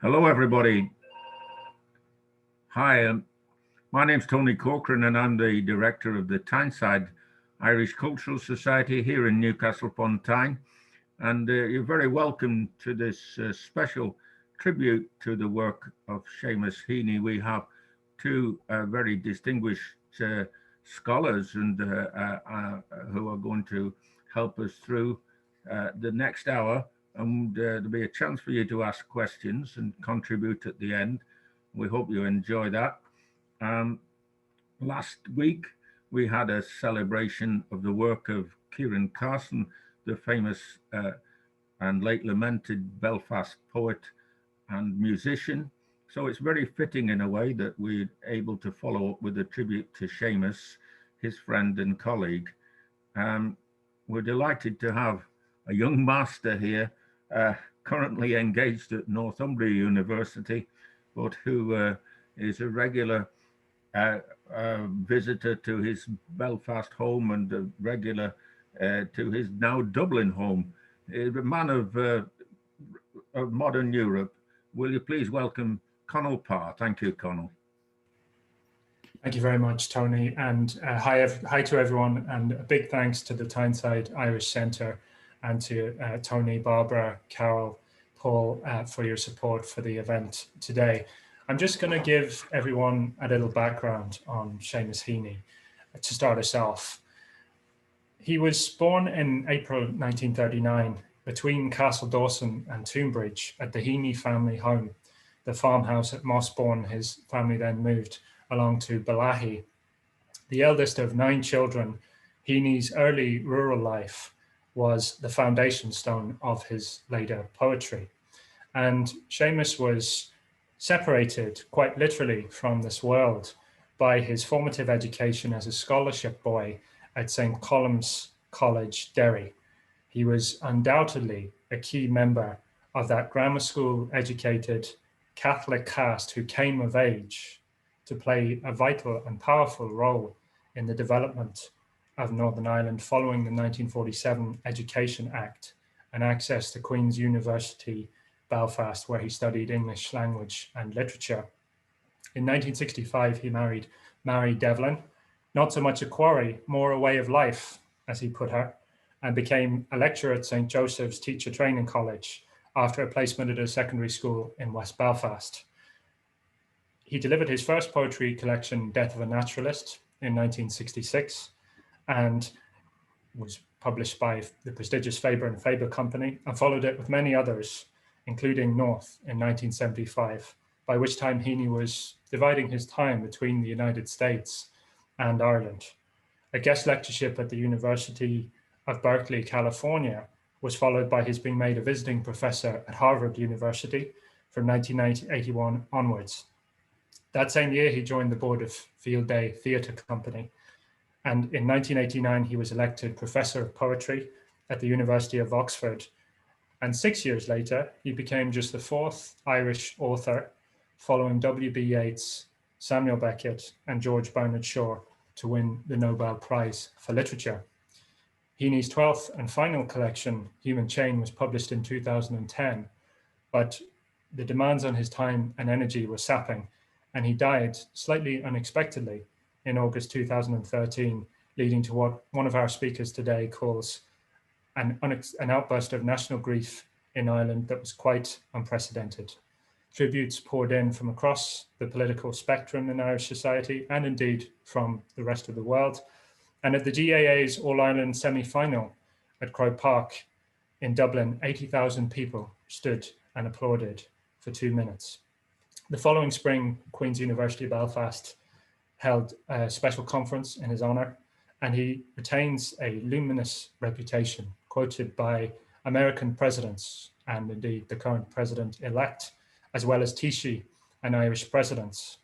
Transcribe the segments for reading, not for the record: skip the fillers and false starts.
Hello, everybody. Hi, my name's Tony Corcoran, and I'm the director of the Tyneside Irish Cultural Society here in Newcastle upon Tyne. And you're very welcome to this special tribute to the work of Seamus Heaney. We have two very distinguished scholars and who are going to help us through the next hour. And there'll be a chance for you to ask questions and contribute at the end. We hope you enjoy that. Last week, we had a celebration of the work of Ciaran Carson, the famous and late lamented Belfast poet and musician. So it's very fitting in a way that we're able to follow up with a tribute to Seamus, his friend and colleague. We're delighted to have a young master here, currently engaged at Northumbria University, but who is a regular visitor to his Belfast home and a regular to his now Dublin home. A man of modern Europe. Will you please welcome Connal Parr? Thank you, Connal. Thank you very much, Tony, and hi to everyone, and a big thanks to the Tyneside Irish Centre and to Tony, Barbara, Carol, Paul for your support for the event today. I'm just going to give everyone a little background on Seamus Heaney to start us off. He was born in April 1939 between Castle Dawson and Tombridge at the Heaney family home, the farmhouse at Mossbourne. His family then moved along to Balahi. The eldest of 9 children, Heaney's early rural life was the foundation stone of his later poetry. And Seamus was separated quite literally from this world by his formative education as a scholarship boy at St. Colum's College, Derry. He was undoubtedly a key member of that grammar school educated Catholic caste who came of age to play a vital and powerful role in the development of Northern Ireland following the 1947 Education Act and access to Queen's University, Belfast, where he studied English language and literature. In 1965, he married Mary Devlin, not so much a quarry, more a way of life, as he put her, and became a lecturer at St. Joseph's Teacher Training College after a placement at a secondary school in West Belfast. He delivered his first poetry collection, Death of a Naturalist, in 1966, and was published by the prestigious Faber and Faber Company, and followed it with many others, including North in 1975, by which time Heaney was dividing his time between the United States and Ireland. A guest lectureship at the University of Berkeley, California, was followed by his being made a visiting professor at Harvard University from 1981 onwards. That same year, he joined the board of Field Day Theatre Company. And in 1989, he was elected professor of poetry at the University of Oxford. And 6 years later, he became just the 4th Irish author, following W.B. Yeats, Samuel Beckett, and George Bernard Shaw, to win the Nobel Prize for Literature. Heaney's 12th and final collection, Human Chain, was published in 2010, but the demands on his time and energy were sapping, and he died slightly unexpectedly in August 2013, leading to what one of our speakers today calls an outburst of national grief in Ireland that was quite unprecedented. Tributes poured in from across the political spectrum in Irish society, and indeed from the rest of the world. And at the GAA's All-Ireland semi-final at Croke Park in Dublin, 80,000 people stood and applauded for 2 minutes. The following spring, Queen's University Belfast held a special conference in his honor, and he retains a luminous reputation, quoted by American presidents and indeed the current president-elect, as well as Taoiseach and Irish presidents.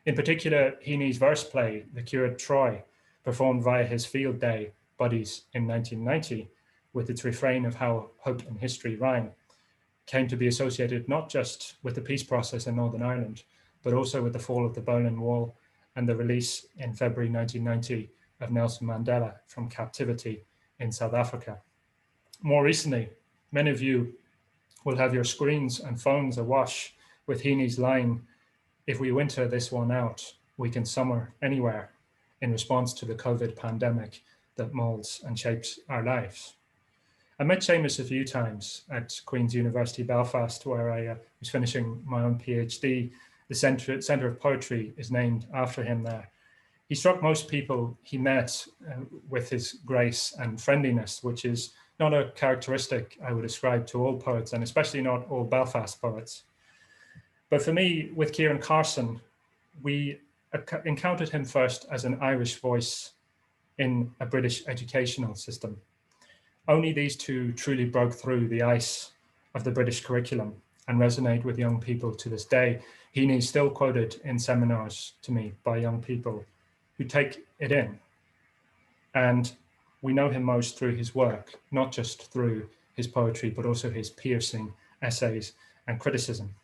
In particular, Heaney's verse play, The Curate Troy, performed via his Field Day buddies in 1990, with its refrain of how hope and history rhyme, came to be associated not just with the peace process in Northern Ireland, but also with the fall of the Berlin Wall and the release in February 1990 of Nelson Mandela from captivity in South Africa. More recently, many of you will have your screens and phones awash with Heaney's line, "If we winter this one out, we can summer anywhere," in response to the COVID pandemic that molds and shapes our lives. I met Seamus a few times at Queen's University Belfast, where I was finishing my own PhD. The Centre of Poetry is named after him there. He struck most people he met with his grace and friendliness, which is not a characteristic I would ascribe to all poets, and especially not all Belfast poets. But for me, with Kieran Carson, we encountered him first as an Irish voice in a British educational system. Only these two truly broke through the ice of the British curriculum and resonate with young people to this day. Heaney is still quoted in seminars to me by young people who take it in. And we know him most through his work, not just through his poetry, but also his piercing essays and criticism.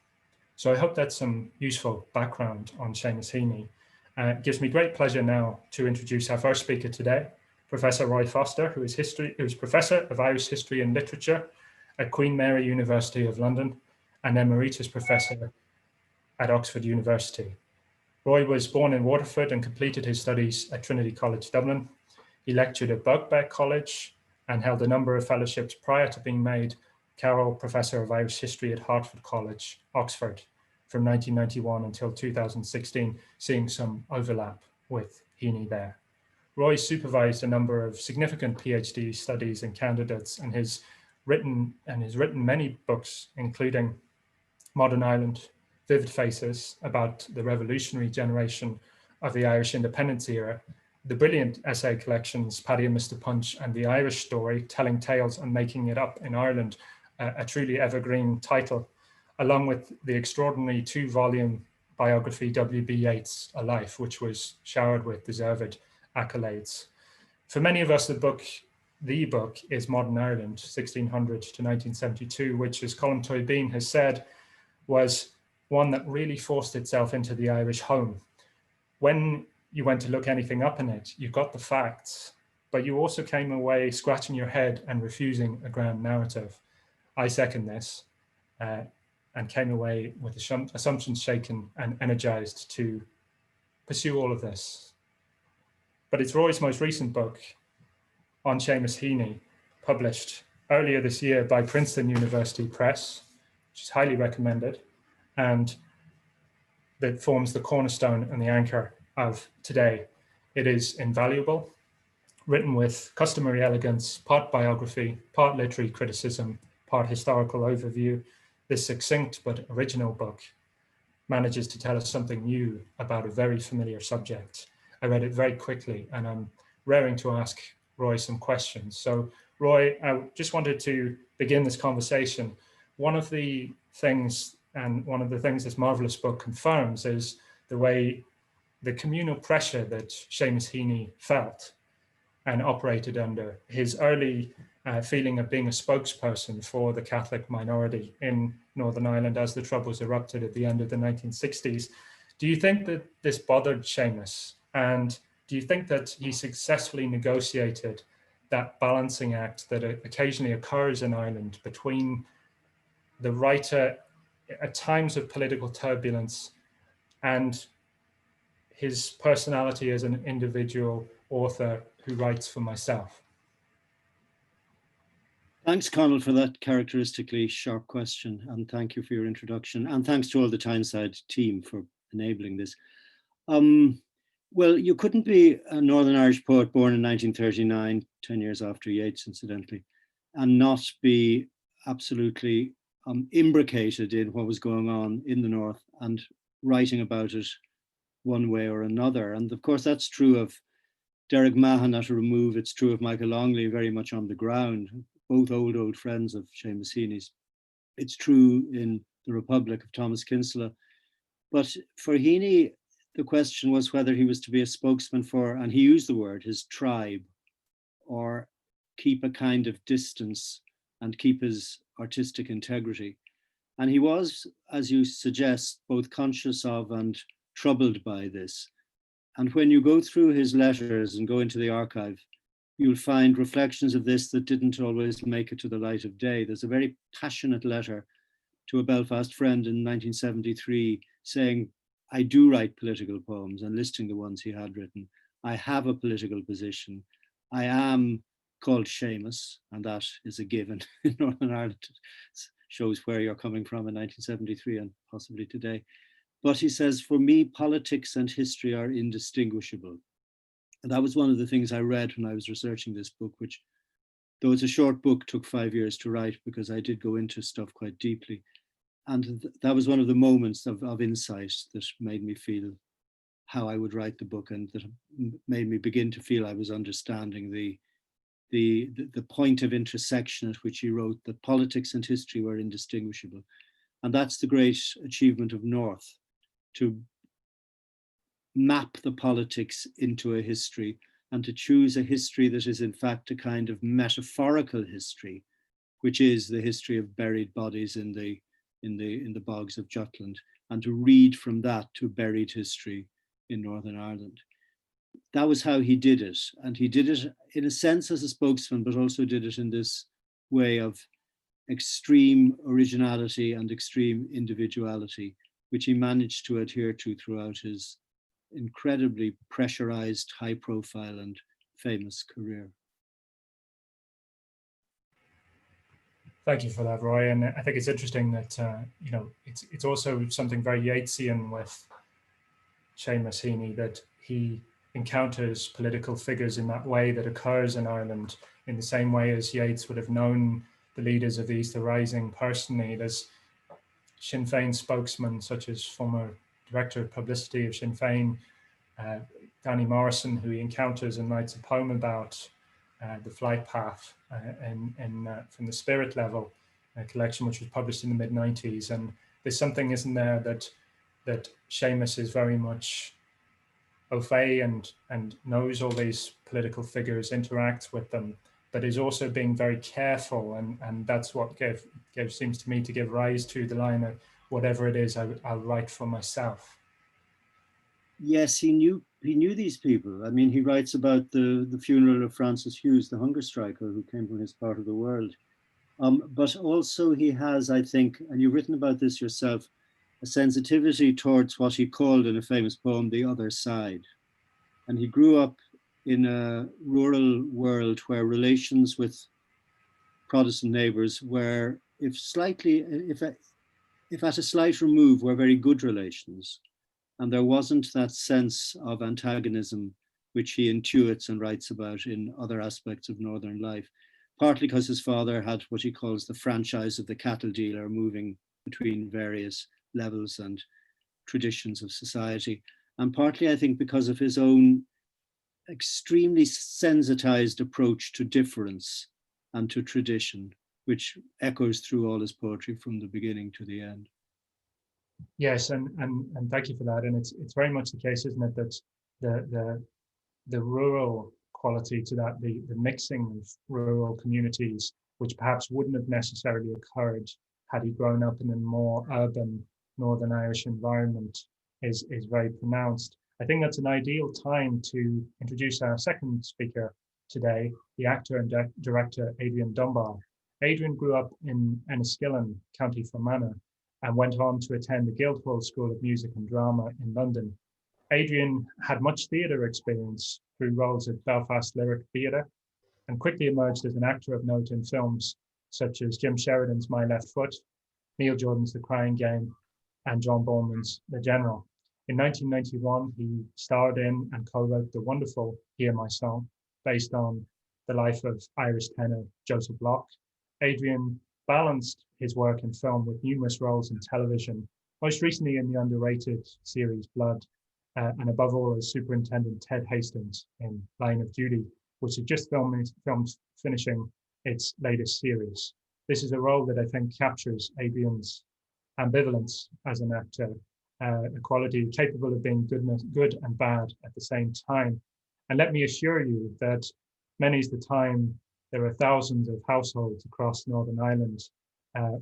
So I hope that's some useful background on Seamus Heaney. It gives me great pleasure now to introduce our first speaker today, Professor Roy Foster, who is Professor of Irish History and Literature at Queen Mary University of London and Emeritus Professor at Oxford University. Roy was born in Waterford and completed his studies at Trinity College Dublin. He lectured at Birkbeck College and held a number of fellowships prior to being made Carroll Professor of Irish History at Hertford College, Oxford, from 1991 until 2016, seeing some overlap with Heaney there. Roy supervised a number of significant PhD studies and candidates and has written many books, including Modern Ireland, Vivid Faces, about the revolutionary generation of the Irish independence era, the brilliant essay collections, Paddy and Mr. Punch and The Irish Story, Telling Tales and Making It Up in Ireland, a truly evergreen title, along with the extraordinary 2-volume biography W.B. Yeats, A Life, which was showered with deserved accolades. For many of us, the book is Modern Ireland, 1600 to 1972, which, as Colm Toibeen has said, was one that really forced itself into the Irish home. When you went to look anything up in it, you got the facts, but you also came away scratching your head and refusing a grand narrative. I second this and came away with assumptions shaken and energized to pursue all of this. But it's Roy's most recent book on Seamus Heaney, published earlier this year by Princeton University Press, which is highly recommended, and that forms the cornerstone and the anchor of today. It is invaluable, written with customary elegance, part biography, part literary criticism, part historical overview. This succinct but original book manages to tell us something new about a very familiar subject. I read it very quickly and I'm raring to ask Roy some questions. So Roy, I just wanted to begin this conversation. One of the things this marvelous book confirms is the communal pressure that Seamus Heaney felt and operated under. His early feeling of being a spokesperson for the Catholic minority in Northern Ireland as the Troubles erupted at the end of the 1960s. Do you think that this bothered Seamus? And do you think that he successfully negotiated that balancing act that occasionally occurs in Ireland between the writer at times of political turbulence and his personality as an individual author who writes for myself? Thanks, Connal, for that characteristically sharp question, and thank you for your introduction, and thanks to all the Tyneside team for enabling this. Well, you couldn't be a Northern Irish poet born in 1939, 10 years after Yeats, incidentally, and not be absolutely imbricated in what was going on in the North and writing about it one way or another. And of course, that's true of Derek Mahan at a remove. It's true of Michael Longley, very much on the ground, both old friends of Seamus Heaney's. It's true in the Republic of Thomas Kinsella. But for Heaney, the question was whether he was to be a spokesman for, and he used the word, his tribe, or keep a kind of distance and keep his artistic integrity. And he was, as you suggest, both conscious of and troubled by this. And when you go through his letters and go into the archive, you'll find reflections of this that didn't always make it to the light of day. There's a very passionate letter to a Belfast friend in 1973 saying, I do write political poems, and listing the ones he had written. I have a political position. I am called Seamus, and that is a given in Northern Ireland. It shows where you're coming from in 1973 and possibly today. But he says, for me, politics and history are indistinguishable. And that was one of the things I read when I was researching this book, which, though it's a short book, took 5 years to write because I did go into stuff quite deeply. And that was one of the moments of insight that made me feel how I would write the book, and that made me begin to feel I was understanding the point of intersection at which he wrote that politics and history were indistinguishable. And that's the great achievement of North, to map the politics into a history, and to choose a history that is in fact a kind of metaphorical history, which is the history of buried bodies in the bogs of Jutland, and to read from that to buried history in Northern Ireland. That was how he did it. And he did it in a sense as a spokesman, but also did it in this way of extreme originality and extreme individuality, which he managed to adhere to throughout his incredibly pressurized, high profile and famous career. Thank you for that, Roy. And I think it's interesting that, you know, it's also something very Yeatsian with Seamus Heaney, that he encounters political figures in that way that occurs in Ireland, in the same way as Yeats would have known the leaders of the Easter Rising personally. There's Sinn Féin spokesmen, such as former director of publicity of Sinn Féin, Danny Morrison, who he encounters and writes a poem about, the flight path from the Spirit Level, a collection which was published in the mid-90s. And there's something, isn't there, that Seamus is very much au fait and knows all these political figures, interacts with them, but is also being very careful. And that's what seems to me to give rise to the line of, whatever it is, I'll write for myself. Yes, he knew these people. I mean, he writes about the funeral of Francis Hughes, the hunger striker who came from his part of the world. But also he has, I think, and you've written about this yourself, a sensitivity towards what he called in a famous poem, the other side. And he grew up in a rural world where relations with Protestant neighbors were, if at a slight remove, were very good relations. And there wasn't that sense of antagonism which he intuits and writes about in other aspects of Northern life, partly because his father had what he calls the franchise of the cattle dealer, moving between various levels and traditions of society, and partly, I think, because of his own extremely sensitized approach to difference and to tradition, which echoes through all his poetry from the beginning to the end. Yes, and thank you for that. And it's very much the case, isn't it, that the rural quality to that, the mixing of rural communities, which perhaps wouldn't have necessarily occurred had he grown up in a more urban Northern Irish environment, is very pronounced. I think that's an ideal time to introduce our second speaker today, the actor and director Adrian Dunbar. Adrian grew up in Enniskillen, County Fermanagh, and went on to attend the Guildhall School of Music and Drama in London. Adrian had much theatre experience through roles at Belfast Lyric Theatre, and quickly emerged as an actor of note in films such as Jim Sheridan's My Left Foot, Neil Jordan's The Crying Game, and John Boorman's The General. In 1991, he starred in and co-wrote the wonderful Hear My Song, based on the life of Irish tenor Joseph Locke. Adrian balanced his work in film with numerous roles in television, most recently in the underrated series Blood, and above all as Superintendent Ted Hastings in Line of Duty, which is just filmed finishing its latest series. This is a role that I think captures Adrian's ambivalence as an actor, a quality capable of being good and bad at the same time. And let me assure you that many's the time there are thousands of households across Northern Ireland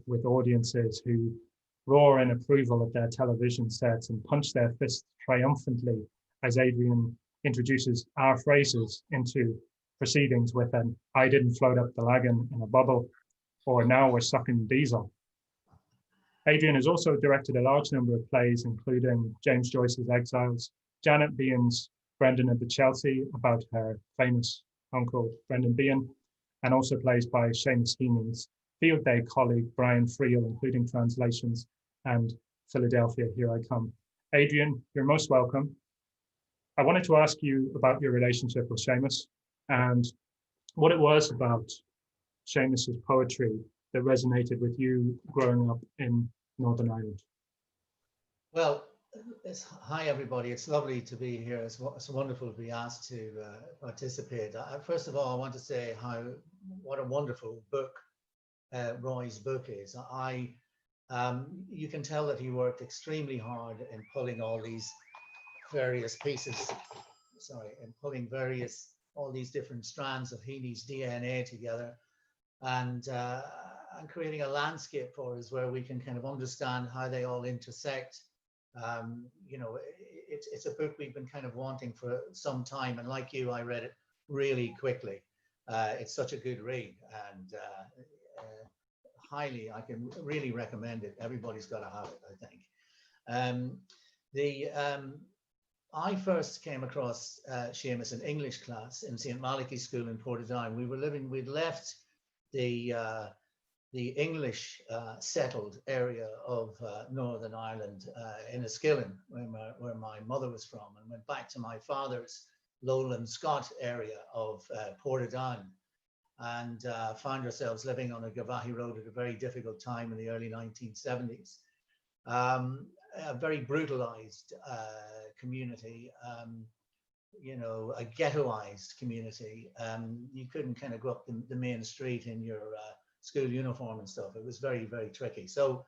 with audiences who roar in approval of their television sets and punch their fists triumphantly as Adrian introduces our phrases into proceedings with an "I didn't float up the lagoon in a bubble," or "now we're sucking diesel." Adrian has also directed a large number of plays, including James Joyce's Exiles, Janet Behan's Brendan at the Chelsea, about her famous uncle, Brendan Behan, and also plays by Seamus Heaney's Field Day colleague, Brian Friel, including translations, and Philadelphia, Here I Come. Adrian, you're most welcome. I wanted to ask you about your relationship with Seamus and what it was about Seamus's poetry that resonated with you growing up in Northern Ireland. Well, hi everybody. It's lovely to be here. It's wonderful to be asked to participate. First of all, I want to say what a wonderful book Roy's book is. You can tell that he worked extremely hard in pulling all these various pieces. All these different strands of Heaney's DNA together, and creating a landscape for us where we can kind of understand how they all intersect. You know, it's a book we've been kind of wanting for some time, and like you, I read it really quickly. It's such a good read, and I can really recommend it. Everybody's got to have it, I think. I first came across Seamus in English class in St. Malachy School in Portadown. We'd left the English settled area of Northern Ireland in Enniskillen, where my mother was from, and went back to my father's lowland Scott area of Portadown, and found ourselves living on a Gavahi road at a very difficult time in the early 1970s. A very brutalized community, you know, a ghettoized community. You couldn't kind of go up the main street in your school uniform and stuff. It was very, very tricky. So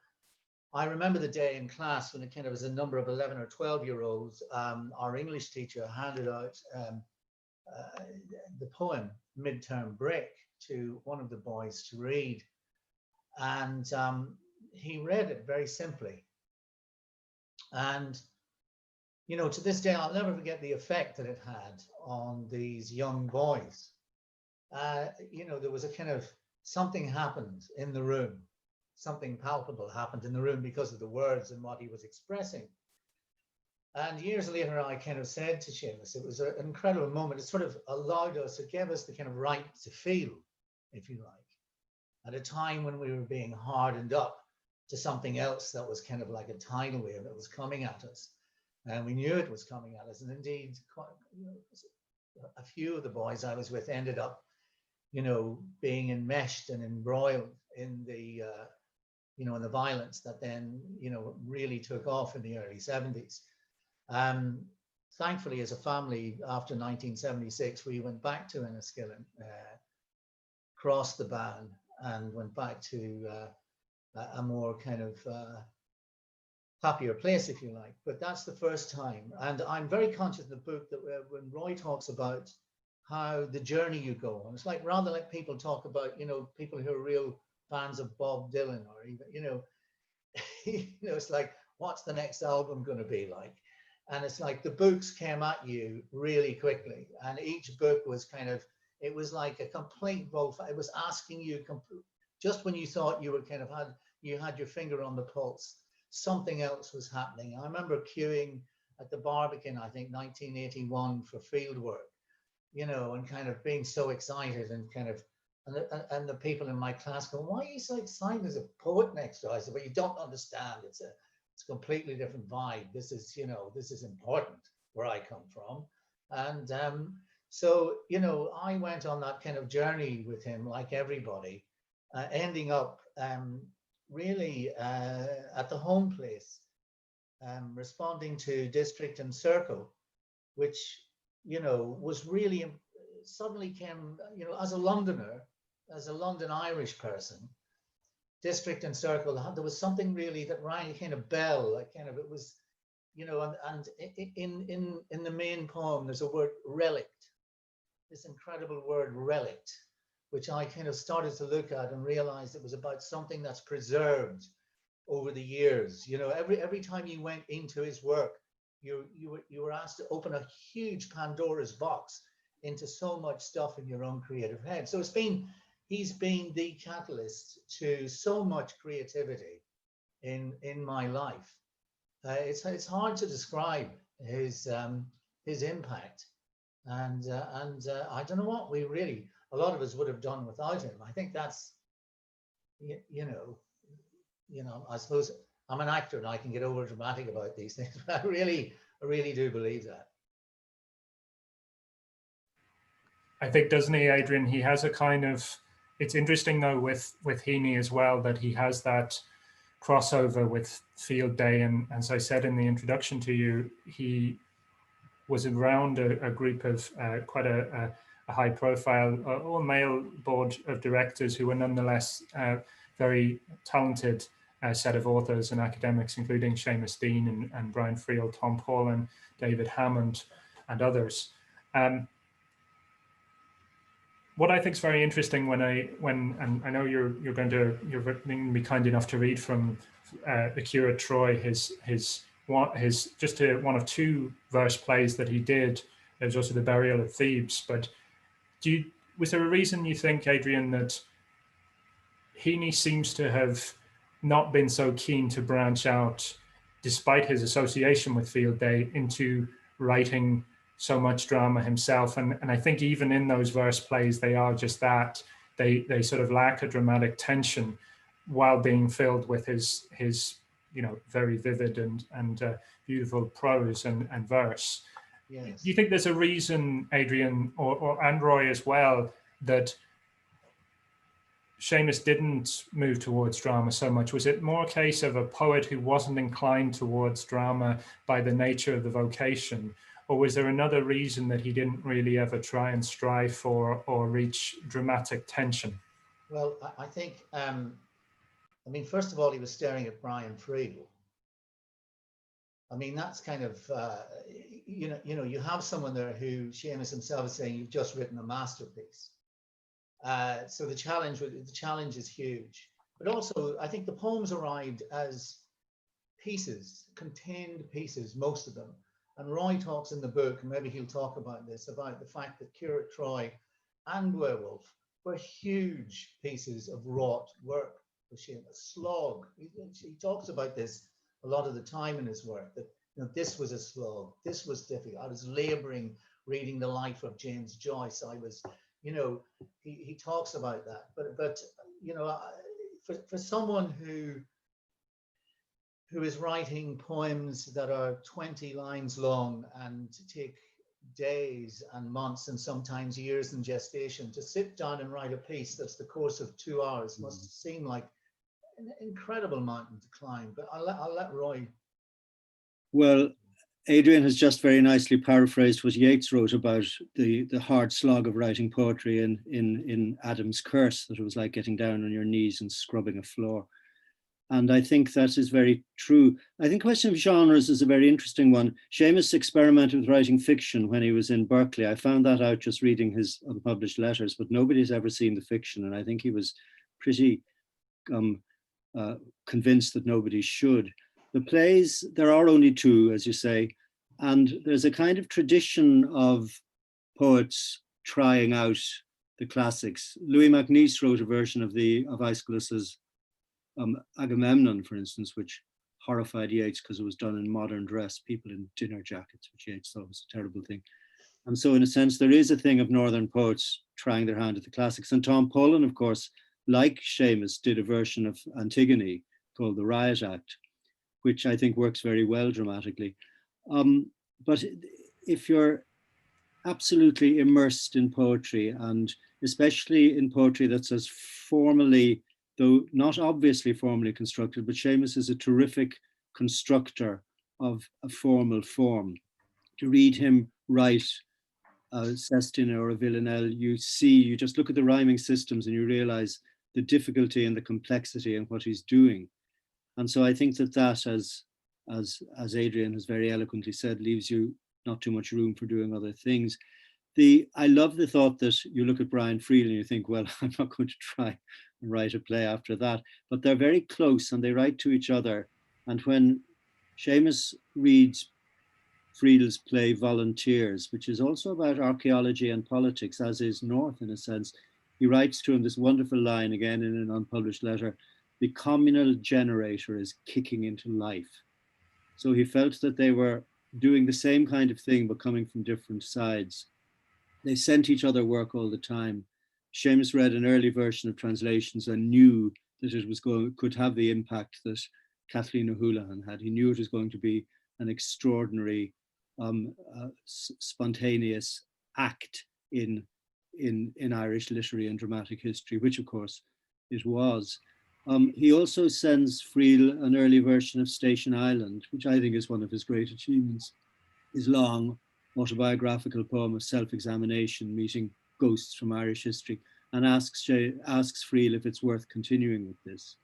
I remember the day in class when it kind of was a number of 11 or 12-year-olds, our English teacher handed out the poem Midterm Break to one of the boys to read. And he read it very simply. And, you know, to this day, I'll never forget the effect that it had on these young boys. You know, there was a kind of something happened in the room, something palpable happened in the room because of the words and what he was expressing. And years later, I kind of said to Seamus, it was an incredible moment. It sort of allowed us, it gave us the kind of right to feel, if you like, at a time when we were being hardened up to something else that was kind of like a tidal wave that was coming at us. And we knew it was coming at us. And indeed, a few of the boys I was with ended up, you know, being enmeshed and embroiled in the, you know, in the violence that then, you know, really took off in the early 70s. Thankfully, as a family, after 1976, we went back to Enniskillen, crossed the Ban, and went back to a more kind of happier place, if you like. But that's the first time. And I'm very conscious in the book that when Roy talks about how the journey you go on, it's like rather like people talk about, you know, people who are real fans of Bob Dylan, or even, you know, it's like, what's the next album going to be like? And it's like the books came at you really quickly. And each book was kind of, it was like a complete vote. It was asking you, just when you thought you were kind of you had your finger on the pulse, something else was happening. I remember queuing at the Barbican, I think 1981, for field work, you know, and kind of being so excited and kind of, and the people in my class go, why are you so excited? There's a poet next to us. I said, but you don't understand. It's a completely different vibe. This is, you know, this is important where I come from. And so, you know, I went on that kind of journey with him, like everybody, ending up really at the home place, responding to District and Circle, which, you know, was really suddenly came, you know, as a Londoner, as a London Irish person, District and Circle, there was something really that rang a kind of bell, like kind of, it was, you know, and in the main poem, there's a word relict, this incredible word relict, which I kind of started to look at and realized it was about something that's preserved over the years. You know, every time you went into his work, you were asked to open a huge Pandora's box into so much stuff in your own creative head. So he's been the catalyst to so much creativity in my life. It's hard to describe his impact, and I don't know what a lot of us would have done without him. I think that's I suppose I'm an actor and I can get over dramatic about these things, but I really do believe that. I think, doesn't he, Adrian? He has a kind of, it's interesting though with Heaney as well, that he has that crossover with Field Day. And as I said in the introduction to you, he was around a group of quite a high profile, all male board of directors who were nonetheless very talented set of authors and academics, including Seamus Heaney and Brian Friel, Tom Paulin, David Hammond, and others. What I think is very interesting and I know you're going to be kind enough to read from the Curate Troy, his just one of two verse plays that he did. There's also the Burial at Thebes. But was there a reason you think, Adrian, that Heaney seems to have not been so keen to branch out, despite his association with Field Day, into writing so much drama himself? And I think even in those verse plays, they are just that. They sort of lack a dramatic tension while being filled with his very vivid and beautiful prose and verse. Yes. Do you think there's a reason, Adrian, or Roy as well, that Seamus didn't move towards drama so much? Was it more a case of a poet who wasn't inclined towards drama by the nature of the vocation? Or was there another reason that he didn't really ever try and strive for or reach dramatic tension? Well, I think, first of all, he was staring at Brian Friel. I mean, that's kind of, you have someone there who Seamus himself is saying, you've just written a masterpiece. So the challenge is huge. But also, I think the poems arrived as pieces, contained pieces, most of them. And Roy talks in the book, and maybe he'll talk about this, about the fact that Curate Troy and Werewolf were huge pieces of wrought work for Seamus. Slog. He talks about this a lot of the time in his work, that this was a slog, this was difficult. I was laboring reading the life of James Joyce. I was, he talks about that. But for someone who is writing poems that are 20 lines long and take days and months and sometimes years in gestation, to sit down and write a piece that's the course of 2 hours must seem like an incredible mountain to climb. But I'll let Roy. Well, Adrian has just very nicely paraphrased what Yeats wrote about the hard slog of writing poetry in Adam's Curse, that it was like getting down on your knees and scrubbing a floor. And I think that is very true. I think question of genres is a very interesting one. Seamus experimented with writing fiction when he was in Berkeley. I found that out just reading his unpublished letters, but nobody's ever seen the fiction. And I think he was pretty convinced that nobody should. The plays, there are only two, as you say, and there's a kind of tradition of poets trying out the classics. Louis MacNeice wrote a version of Aeschylus's Agamemnon, for instance, which horrified Yeats because it was done in modern dress, people in dinner jackets, which Yeats thought was a terrible thing. And so in a sense, there is a thing of Northern poets trying their hand at the classics. And Tom Paulin, of course, like Seamus, did a version of Antigone called The Riot Act, which I think works very well dramatically. But if you're absolutely immersed in poetry, and especially in poetry that's as formally, though not obviously formally constructed, but Seamus is a terrific constructor of a formal form. To read him write Sestina or a Villanelle, you just look at the rhyming systems and you realize the difficulty and the complexity in what he's doing. And so I think that as Adrian has very eloquently said, leaves you not too much room for doing other things. I love the thought that you look at Brian Friel and you think, well, I'm not going to try and write a play after that. But they're very close and they write to each other. And when Seamus reads Friel's play Volunteers, which is also about archaeology and politics, as is North in a sense, he writes to him this wonderful line, again in an unpublished letter, the communal generator is kicking into life. So he felt that they were doing the same kind of thing, but coming from different sides. They sent each other work all the time. Seamus read an early version of translations and knew that it was could have the impact that Kathleen O'Houlihan had. He knew it was going to be an extraordinary, spontaneous act in Irish literary and dramatic history, which of course it was. He also sends Friel an early version of Station Island, which I think is one of his great achievements. His long autobiographical poem of self-examination, meeting ghosts from Irish history, and asks Friel if it's worth continuing with this.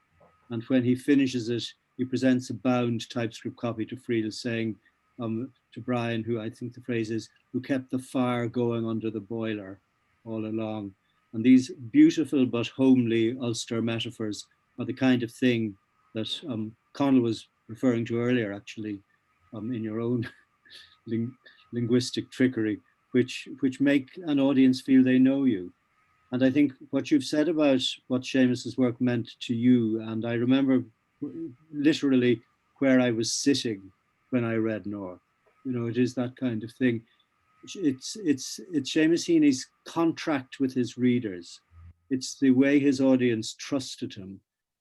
And when he finishes it, he presents a bound typescript copy to Friel, saying to Brian, who I think the phrase is, who kept the fire going under the boiler all along. And these beautiful but homely Ulster metaphors are the kind of thing that Connal was referring to earlier, actually, in your own linguistic trickery, which make an audience feel they know you. And I think what you've said about what Seamus's work meant to you, and I remember literally where I was sitting when I read North. You know, it is that kind of thing. It's Seamus Heaney's contract with his readers. It's the way his audience trusted him.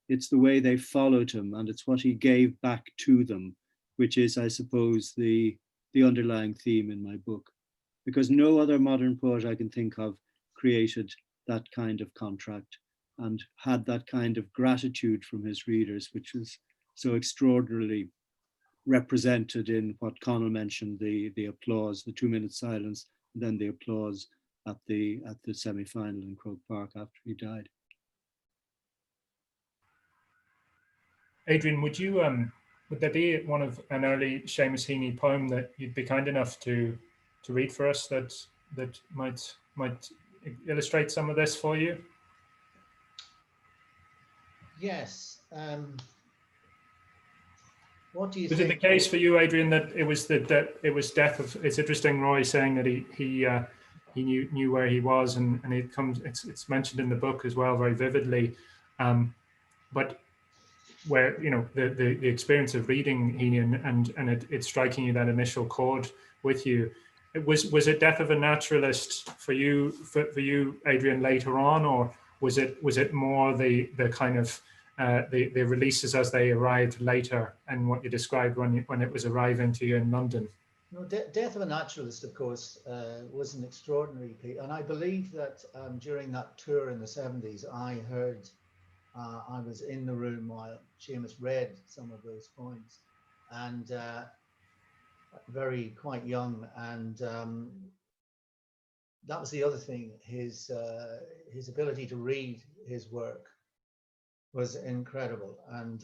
It's the way they followed him, and it's what he gave back to them, which is, I suppose, the underlying theme in my book. Because no other modern poet I can think of created that kind of contract and had that kind of gratitude from his readers, which was so extraordinarily represented in what Connal mentioned, the applause, the 2-minute silence, and then the applause at the semi-final in Croke Park after he died. Adrian, would there be an early Seamus Heaney poem that you'd be kind enough to read for us that might illustrate some of this for you? Yes. What do you Was think? it the case for you, Adrian, that it was death of? It's interesting, Roy saying that he knew where he was, and it's mentioned in the book as well very vividly, but where the experience of reading Heaney and it striking you that initial chord with you, was it death of a naturalist for you, Adrian, later on, or was it more the kind of the releases as they arrived later, and what you described when it was arriving to you in London? No, Death of a Naturalist, of course, was an extraordinary piece, and I believe that during that tour in the 70s, I was in the room while Seamus read some of those poems, and quite young, and that was the other thing. His ability to read his work was incredible, and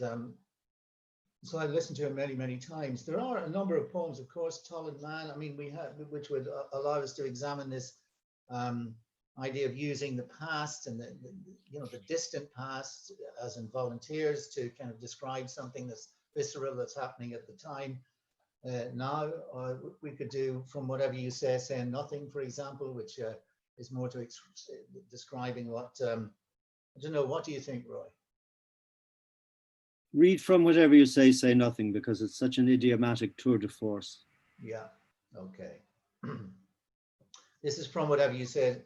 so I listened to him many times. There are a number of poems, of course, Tullen Man. I mean, which would allow us to examine this idea of using the past and the distant past, as in volunteers, to kind of describe something that's visceral, that's happening at the time. Now we could do From Whatever You Say Nothing, for example, which is more to describing what I don't know. What do you think, Roy? Read From Whatever You Say Nothing, because it's such an idiomatic tour de force. Yeah. Okay. This is From Whatever You Say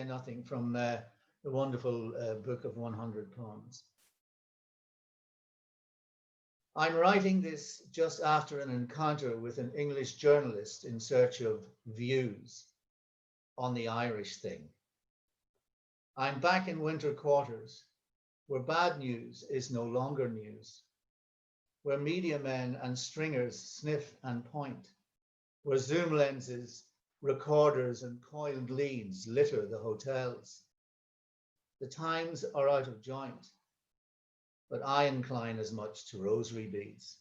Nothing, from the wonderful book of 100 poems. I'm writing this just after an encounter with an English journalist in search of views on the Irish thing. I'm back in winter quarters, where bad news is no longer news, where media men and stringers sniff and point, where zoom lenses, recorders and coiled leads litter the hotels. The times are out of joint, but I incline as much to rosary beads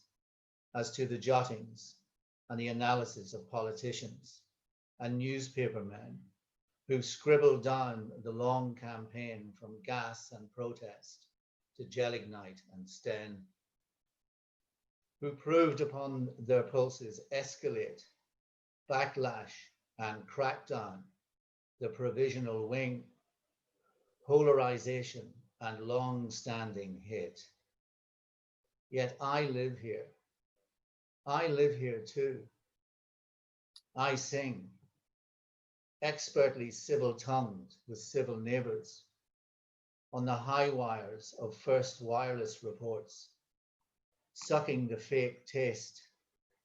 as to the jottings and the analysis of politicians and newspaper men who scribbled down the long campaign from gas and protest to Gelignite and Sten, who proved upon their pulses escalate, backlash and crackdown, the provisional wing, polarization and long-standing hate. Yet I live here. I live here too. I sing, expertly civil-tongued with civil neighbours, on the high wires of first wireless reports, sucking the fake taste,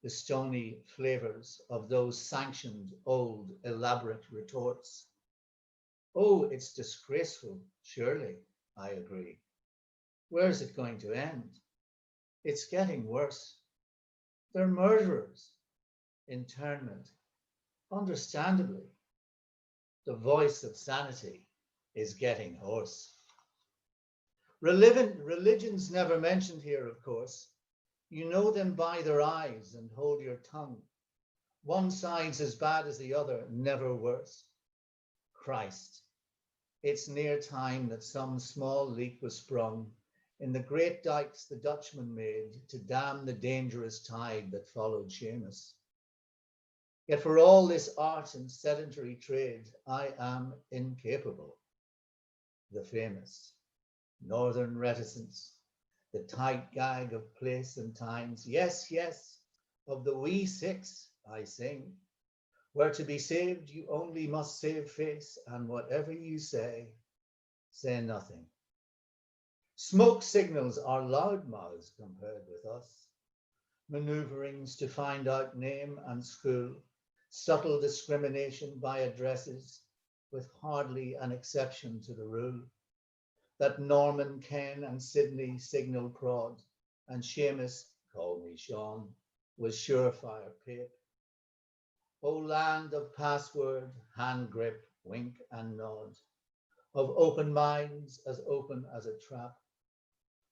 the stony flavours of those sanctioned old elaborate retorts. Oh, it's disgraceful, surely, I agree. Where's it going to end? It's getting worse. They're murderers. Internment. Understandably, the voice of sanity is getting hoarse. Religion's never mentioned here, of course. You know them by their eyes and hold your tongue. One side's as bad as the other, never worse. Christ. It's near time that some small leak was sprung in the great dikes the Dutchman made to dam the dangerous tide that followed Seamus. Yet for all this art and sedentary trade, I am incapable. The famous northern reticence, the tight gag of place and times. Yes, yes, of the wee six I sing. Where to be saved, you only must save face, and whatever you say nothing. Smoke signals are loudmouths compared with us. Maneuverings to find out name and school, subtle discrimination by addresses, with hardly an exception to the rule. That Norman, Ken, and Sydney signal prod, and Seamus, call me Sean, was surefire pape. O land of password, hand grip, wink and nod, of open minds as open as a trap,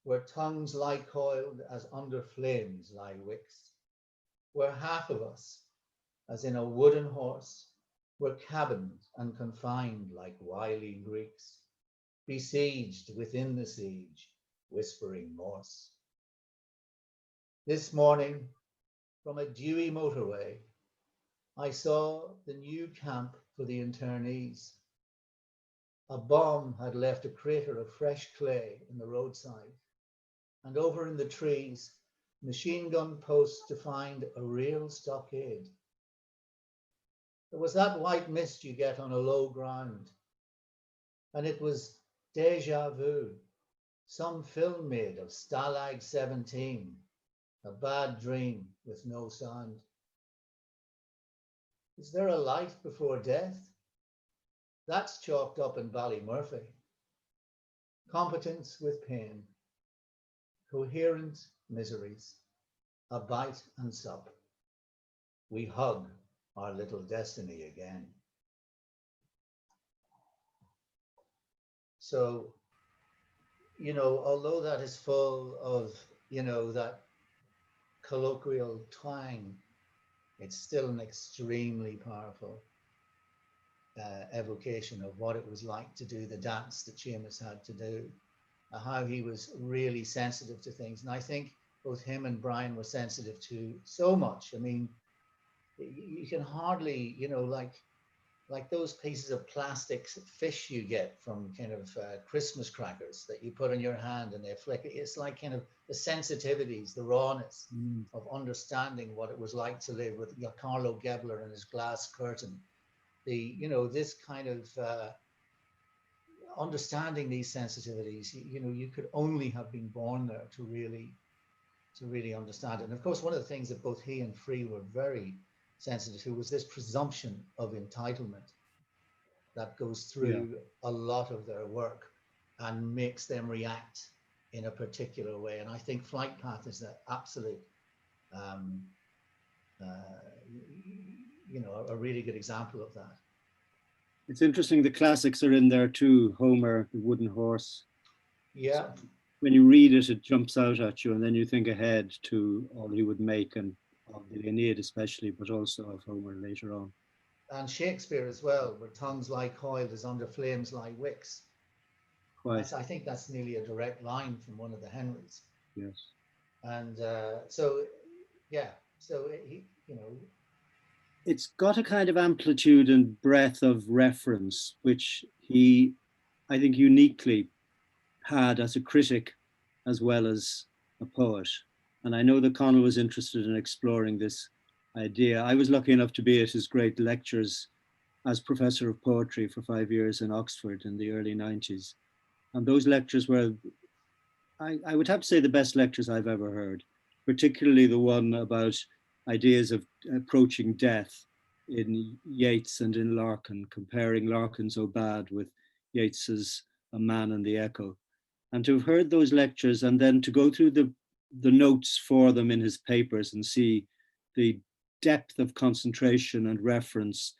where tongues lie coiled as under flames lie wicks, where half of us, as in a wooden horse, were cabined and confined like wily Greeks, besieged within the siege, whispering Morse. This morning, from a dewy motorway, I saw the new camp for the internees. A bomb had left a crater of fresh clay in the roadside, and over in the trees, machine gun posts to find a real stockade. There was that white mist you get on a low ground, and it was déjà vu, some film made of Stalag 17, a bad dream with no sound. Is there a life before death? That's chalked up in Ballymurphy. Competence with pain, coherent miseries, a bite and sup. We hug our little destiny again. So, although that is full of, that colloquial twang, it's still an extremely powerful evocation of what it was like to do the dance that Seamus had to do, how he was really sensitive to things. And I think both him and Brian were sensitive to so much. I mean, you can hardly, like those pieces of plastic fish you get from kind of Christmas crackers that you put in your hand and they flicker. It's like kind of the sensitivities, the rawness of understanding what it was like to live with Carlo Gebler and his glass curtain. This kind of understanding these sensitivities, you could only have been born there to really understand it. And of course, one of the things that both he and Free were very sensitive to was this presumption of entitlement that goes through a lot of their work and makes them react in a particular way. And I think Flight Path is the absolute, a really good example of that. It's interesting, the classics are in there too. Homer, the wooden horse. Yeah. When you read it, it jumps out at you, and then you think ahead to all he would make, and of the Aeneid especially, but also of Homer later on. And Shakespeare as well, where tongues lie coiled as under flames lie wicks. Quite. I think that's nearly a direct line from one of the Henrys. Yes. And so he, it's got a kind of amplitude and breadth of reference, which he, I think, uniquely had as a critic, as well as a poet. And I know that Connal was interested in exploring this idea. I was lucky enough to be at his great lectures as professor of poetry for 5 years in Oxford in the early 90s. And those lectures were, I would have to say, the best lectures I've ever heard, particularly the one about ideas of approaching death in Yeats and in Larkin, comparing Larkin's O Bad with Yeats's A Man and the Echo. And to have heard those lectures and then to go through the notes for them in his papers and see the depth of concentration and reference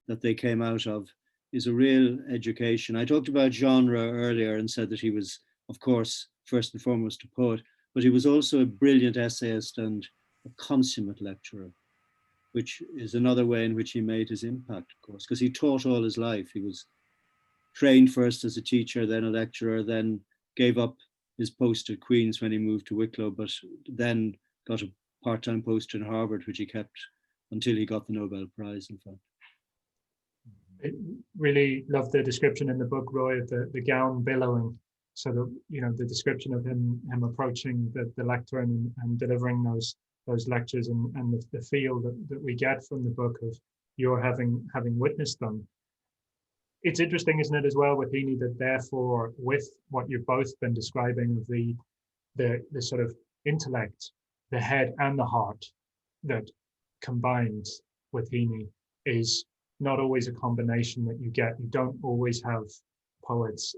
that they came out of is a real education. I talked about genre earlier and said that he was, of course, first and foremost a poet, but he was also a brilliant essayist and a consummate lecturer, which is another way in which he made his impact, of course, because he taught all his life. He was trained first as a teacher, then a lecturer, then gave up his post at Queen's when he moved to Wicklow, but then got a part-time post in Harvard, which he kept until he got the Nobel Prize, in fact. I really love the description in the book, Roy, of the gown billowing. So the description of him approaching the lectern and delivering those lectures and the feel that we get from the book of your having witnessed them. It's interesting, isn't it, as well with Heaney, that therefore with what you've both been describing of the sort of intellect, the head and the heart that combines with Heaney is not always a combination that you get. You don't always have poets.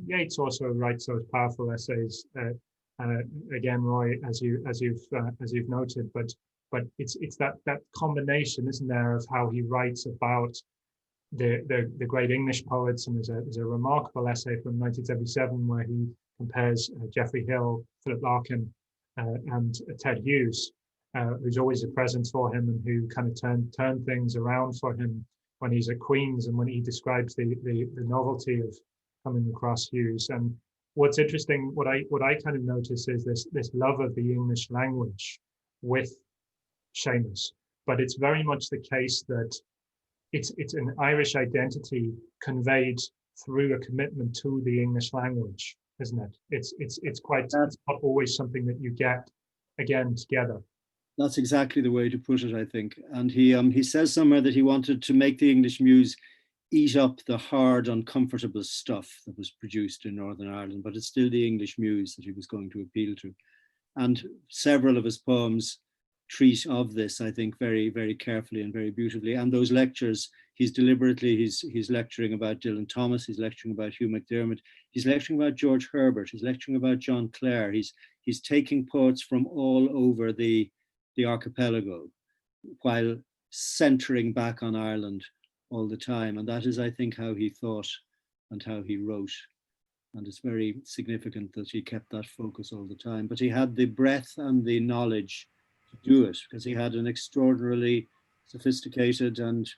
Yeats also writes those powerful essays. Again, Roy, as you've noted, but it's that combination, isn't there, of how he writes about the great English poets. And there's a remarkable essay from 1977 where he compares Geoffrey Hill, Philip Larkin, and Ted Hughes, who's always a presence for him and who kind of turn things around for him when he's at Queen's, and when he describes the novelty of coming across Hughes. And what's interesting, what I kind of notice is this love of the English language with Seamus, but it's very much the case that it's an Irish identity conveyed through a commitment to the English language, isn't it? It's not always something that you get again together. That's exactly the way to put it, I think. And he says somewhere that he wanted to make the English muse eat up the hard, uncomfortable stuff that was produced in Northern Ireland, but it's still the English muse that he was going to appeal to. And several of his poems treat of this, I think, very, very carefully and very beautifully. And those lectures, he's lecturing about Dylan Thomas, he's lecturing about Hugh McDermott, he's lecturing about George Herbert, he's lecturing about John Clare, he's taking poets from all over the archipelago while centering back on Ireland all the time. And that is, I think, how he thought and how he wrote. And it's very significant that he kept that focus all the time. But he had the breadth and the knowledge to do it, because he had an extraordinarily sophisticated and,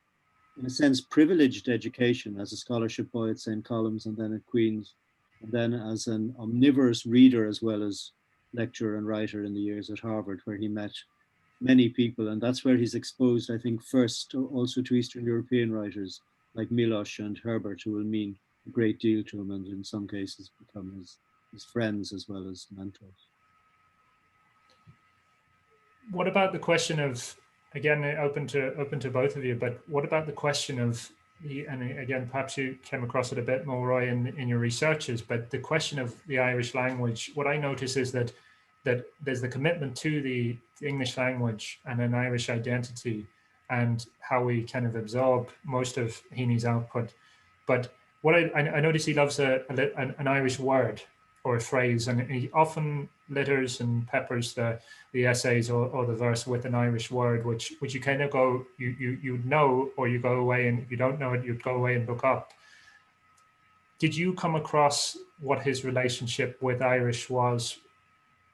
in a sense, privileged education as a scholarship boy at St. Columb's and then at Queen's, and then as an omnivorous reader as well as lecturer and writer in the years at Harvard, where he met many people. And that's where he's exposed, I think, first also to Eastern European writers like Milosz and Herbert, who will mean a great deal to him and in some cases become his friends as well as mentors. What about the question of, again, open to both of you, but what about the question of, and again, perhaps you came across it a bit more, Roy, in your researches, but the question of the Irish language, what I notice is that there's the commitment to the English language and an Irish identity and how we kind of absorb most of Heaney's output. But what I notice, he loves an Irish word or a phrase, and he often litters and peppers the essays or the verse with an Irish word, which you kind of go, you know, or you go away, and if you don't know it, you go away and look up. Did you come across what his relationship with Irish was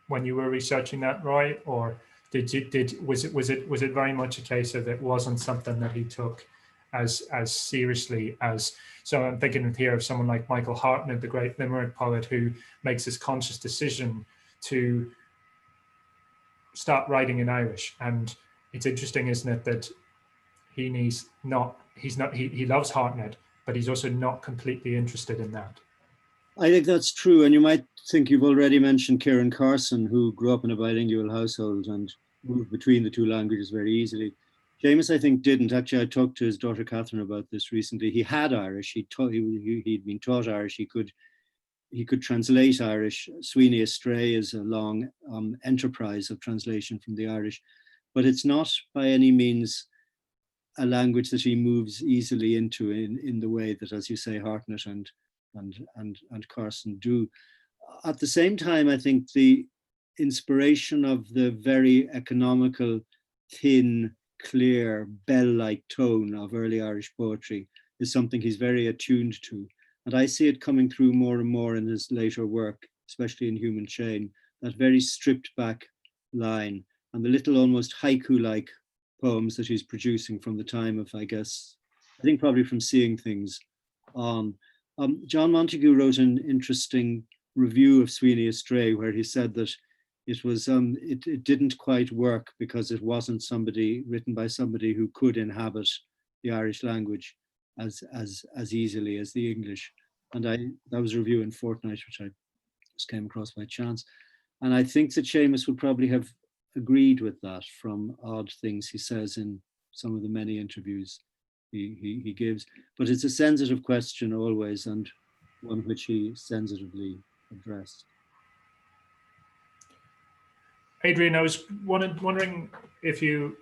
when you were researching that, Roy, or was it very much a case of it wasn't something that he took as seriously as? So I'm thinking here of someone like Michael Hartnett, the great Limerick poet, who makes this conscious decision to start writing in Irish. And it's interesting, isn't it, that he loves Hartnett, but he's also not completely interested in that. I think that's true. And you might think you've already mentioned Kieran Carson, who grew up in a bilingual household and moved between the two languages very easily. Seamus, I think, didn't. Actually, I talked to his daughter Catherine about this recently. He had Irish. He'd been taught Irish. He could translate Irish. Sweeney Astray is a long enterprise of translation from the Irish, but it's not by any means a language that he moves easily into in the way that, as you say, Hartnett and Carson do. At the same time, I think the inspiration of the very economical, thin, clear, bell-like tone of early Irish poetry is something he's very attuned to. And I see it coming through more and more in his later work, especially in Human Chain, that very stripped back line and the little almost haiku-like poems that he's producing from the time of, I think probably from Seeing Things on. John Montagu wrote an interesting review of Sweeney Astray where he said that it was it didn't quite work because it wasn't written by somebody who could inhabit the Irish language as easily as the English. And that was a review in Fortnight, which I just came across by chance. And I think that Seamus would probably have agreed with that from odd things he says in some of the many interviews he gives. But it's a sensitive question always, and one which he sensitively addressed. Adrian, I was wondering if you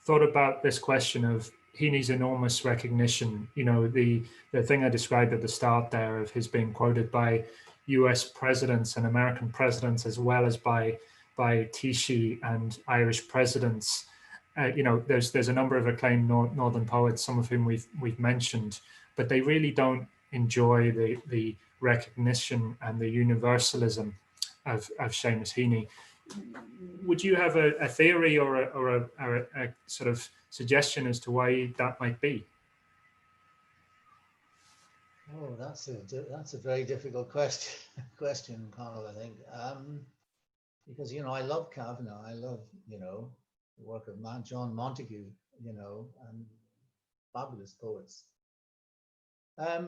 thought about this question of Heaney's enormous recognition. You know, the thing I described at the start there of his being quoted by US presidents and American presidents, as well as by Taoiseach and Irish presidents. You know, there's a number of acclaimed Northern poets, some of whom we've mentioned, but they really don't enjoy the recognition and the universalism of Seamus Heaney. Would you have a theory or a sort of suggestion as to why that might be? Oh, that's a very difficult question, Connal, I think, because I love Kavanagh, I love the work of John Montagu, and fabulous poets. I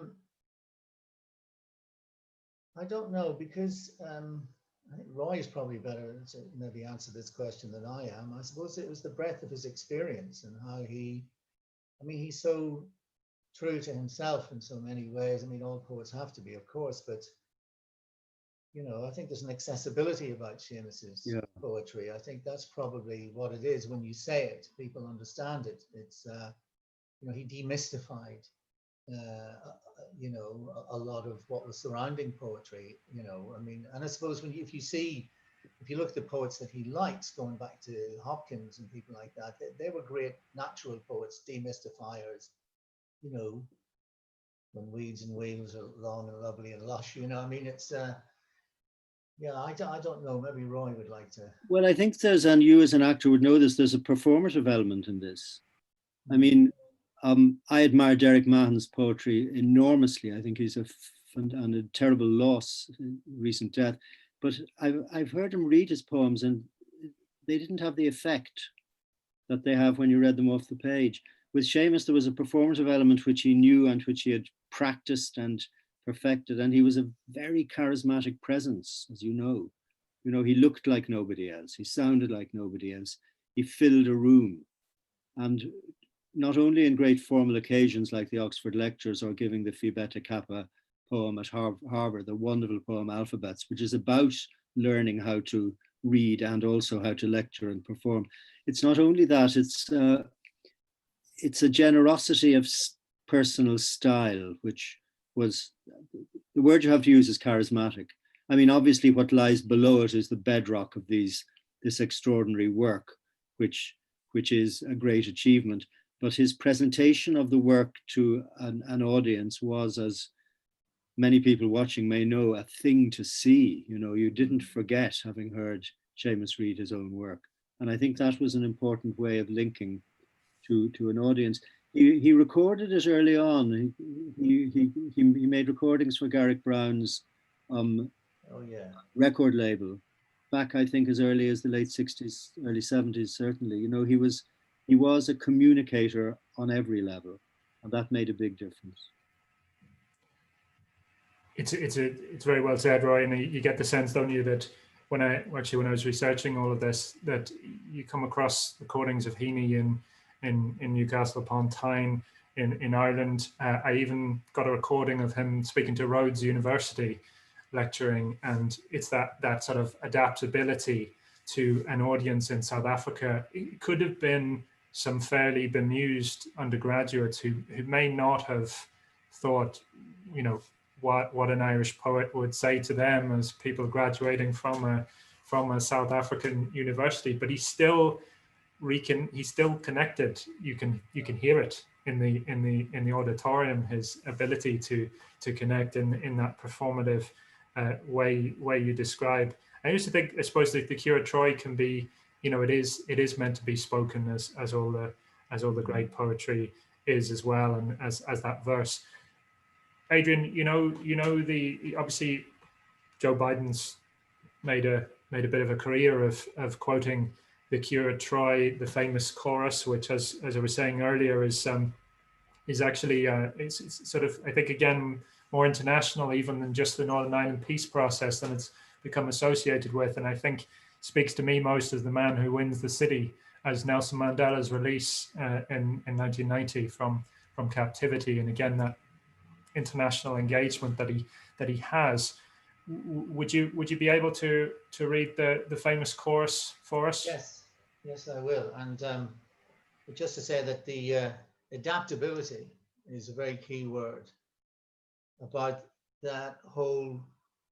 don't know, because I think Roy is probably better to maybe answer this question than I am. I suppose it was the breadth of his experience and how he's so true to himself in so many ways. I mean, all poets have to be, of course, but I think there's an accessibility about Seamus's poetry. I think that's probably what it is. When you say it, people understand it. It's he demystified a lot of what was surrounding poetry. I mean, and I suppose if you look at the poets that he likes, going back to Hopkins and people like that, they were great natural poets, demystifiers. When weeds and wheels are long and lovely and lush. I mean, it's I don't know. Maybe Roy would like to. Well, I think and you as an actor would know this, there's a performative element in this. I mean, I admire Derek Mahon's poetry enormously. I think he's a terrible loss, recent death. But I've heard him read his poems, and they didn't have the effect that they have when you read them off the page. With Seamus, there was a performative element which he knew and which he had practiced and perfected, and he was a very charismatic presence, as you know. He looked like nobody else. He sounded like nobody else. He filled a room, and not only in great formal occasions like the Oxford Lectures or giving the Phi Beta Kappa poem at Harvard, the wonderful poem Alphabets, which is about learning how to read and also how to lecture and perform. It's not only that, it's a generosity of personal style, which was, the word you have to use is charismatic. I mean, obviously what lies below it is the bedrock of this extraordinary work, which is a great achievement. But his presentation of the work to an audience was, as many people watching may know, a thing to see. You didn't forget having heard Seamus read his own work. And I think that was an important way of linking to an audience. He recorded it early on. He made recordings for Garrick Brown's record label back, I think, as early as the late 60s, early 70s, certainly. He was a communicator on every level, and that made a big difference. It's very well said, Roy, and you get the sense, don't you, that when I was researching all of this, that you come across recordings of Heaney in Newcastle upon Tyne in Ireland. I even got a recording of him speaking to Rhodes University, lecturing, and it's that sort of adaptability to an audience in South Africa. It could have been some fairly bemused undergraduates who may not have thought, you know, what an Irish poet would say to them as people graduating from a South African university, but he's still connected. You can hear it in the auditorium, his ability to connect in that performative way you describe. I used to think, I suppose, that the Cura Troy can be, you know, it is meant to be spoken as all the great poetry is as well, and as that verse. Adrian, you know, obviously Joe Biden's made a bit of a career of quoting the Cura Troy, the famous chorus, which, as I was saying earlier, is actually it's sort of, I think, again, more international even than just the Northern Ireland peace process than it's become associated with, and I think speaks to me most as the man who wins the city, as Nelson Mandela's release in 1990 from captivity, and again that international engagement that he has. Would you be able to read the famous chorus for us? Yes, I will. And just to say that the adaptability is a very key word about that whole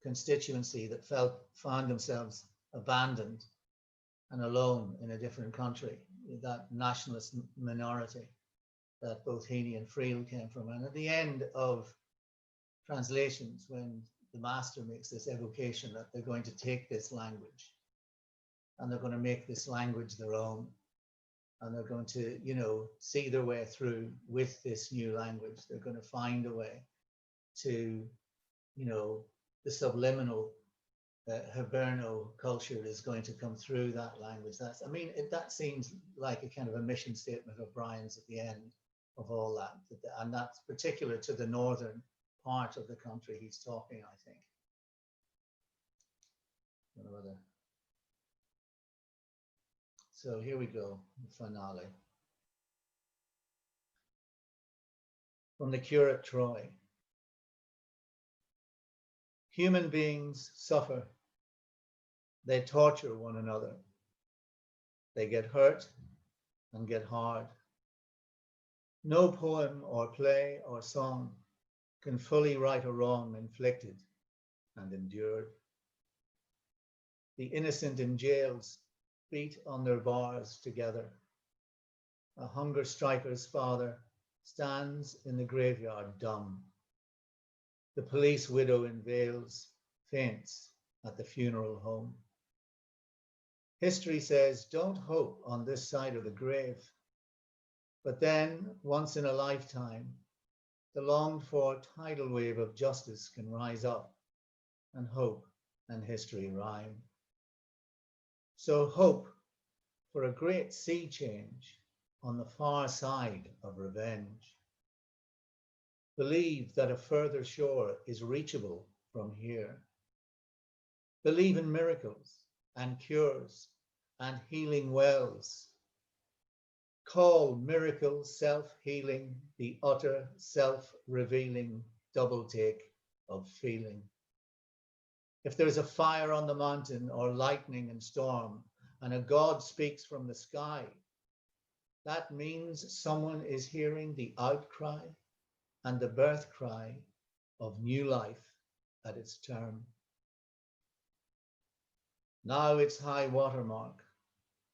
constituency that found themselves abandoned and alone in a different country, that nationalist minority that both Heaney and Friel came from. And at the end of translations, when the master makes this evocation that they're going to take this language and they're going to make this language their own, and they're going to, you know, see their way through with this new language. They're going to find a way to, you know, the subliminal Hiberno culture is going to come through that language. That seems like a kind of a mission statement of Brian's at the end of all that, and that's particular to the northern part of the country he's talking, I think. So here we go, the finale. From the Curate Troy. Human beings suffer. They torture one another. They get hurt and get hard. No poem or play or song can fully right a wrong inflicted and endured. The innocent in jails beat on their bars together. A hunger striker's father stands in the graveyard dumb. The police widow in veils faints at the funeral home. History says, don't hope on this side of the grave. But then, once in a lifetime, the longed for tidal wave of justice can rise up, and hope and history rhyme. So hope for a great sea change on the far side of revenge. Believe that a further shore is reachable from here. Believe in miracles and cures and healing wells. Call miracles self-healing the utter self-revealing double take of feeling. If there's a fire on the mountain or lightning and storm, and a God speaks from the sky, that means someone is hearing the outcry and the birth cry of new life at its term. Now it's high water mark